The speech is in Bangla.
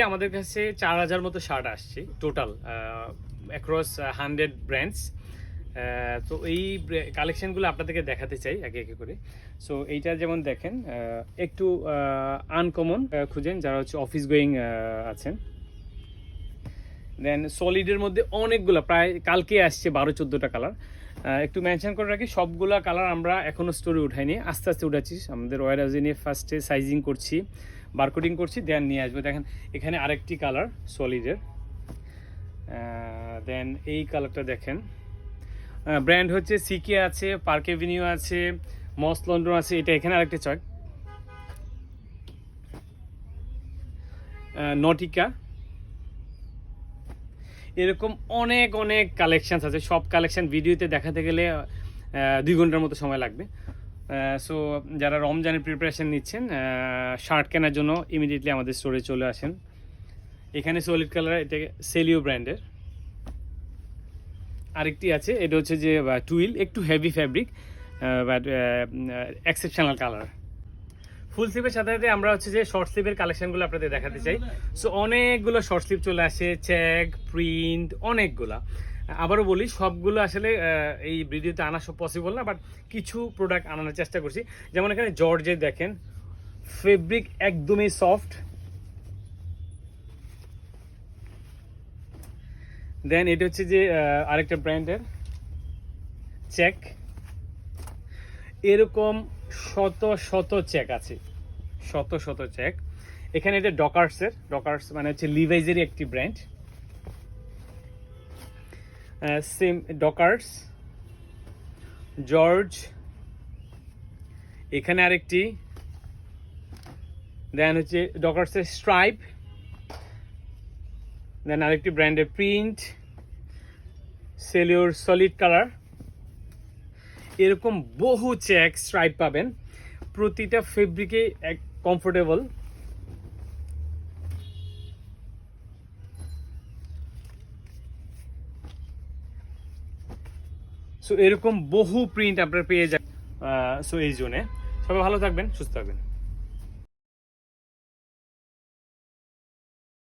আমাদের কাছে 4000 মতো শার্ট আসছে টোটাল অ্যাক্রস 100 ব্র্যান্ডস। তো এই কালেকশনগুলো আপনাদেরকে দেখাতে চাই একে একে করে। সো এইটা যেমন দেখেন একটু আনকমন খুঁজেন যারা হচ্ছে অফিস গোয়িং আছেন। দেন সলিডের মধ্যে অনেকগুলো, প্রায় কালকে আসছে 12-14টা কালার। একটু মেনশন করে রাখি, সবগুলা কালার আমরা এখনও স্টোরে উঠাইনি, আস্তে আস্তে উঠাচ্ছি। আমাদের ওয়ার হাউসে নিয়ে ফার্স্টে সাইজিং করছি, বারকোডিং করছি, দেন নিয়ে আসবো। দেখেন এখানে আরেকটি কালার সলিডের। দেন এই কালারটা দেখেন, ব্র্যান্ড হচ্ছে সিকে আছে, পার্ক এভিনিউ আছে, মস লন্ডন আছে। এটা এখানে আরেকটা চয়েক নটিকা। এরকম অনেক অনেক কালেকশান আছে। সব কালেকশান ভিডিওতে দেখাতে গেলে 2 ঘন্টার মতো সময় লাগবে। সো যারা রমজানের প্রিপারেশান নিচ্ছেন শার্ট কেনার জন্য ইমিডিয়েটলি আমাদের স্টোরে চলে আসেন। এখানে সলিড কালার, এটা সেলিও ব্র্যান্ডের। আরেকটি আছে, এটা হচ্ছে যে টুইল, একটু heavy fabric but exceptional colour. Full স্লিভের সাথে সাথে আমরা হচ্ছে যে শর্ট স্লিভের কালেকশনগুলো আপনাদের দেখাতে চাই। সো অনেকগুলো শর্ট স্লিভ চলে আসে, চেক প্রিন্ট অনেকগুলা। আবারও বলি, সবগুলো আসলে এই ভিডিওতে আনা সব পসিবল না, বাট কিছু প্রোডাক্ট আনানোর চেষ্টা করছি। যেমন এখানে জর্জের দেখেন, ফেব্রিক একদমই সফট। দেন এটা হচ্ছে যে আরেকটা ব্র্যান্ডের চেক। এরকম শত শত চেক আছে, শত শত চেক। এখানে এটা ডকার্সের, ডকার্স মানে হচ্ছে লিভাইজেরই একটি ব্র্যান্ড। সেম ডকার্স, জর্জ, এখানে আরেকটি। দেন হচ্ছে ডকার্সের স্ট্রাইপ, দেন আরেকটি ব্র্যান্ডের প্রিন্ট, সেলিওর সলিড কালার। এরকম বহু চেক স্ট্রাইপ পাবেন, প্রতিটা ফেব্রিকে কমফোর্টেবল। সো এরকম বহু প্রিন্ট আপনারা পেয়ে যাবেন। সো এই জন্যে সবাই ভালো থাকবেন, সুস্থ থাকবেন।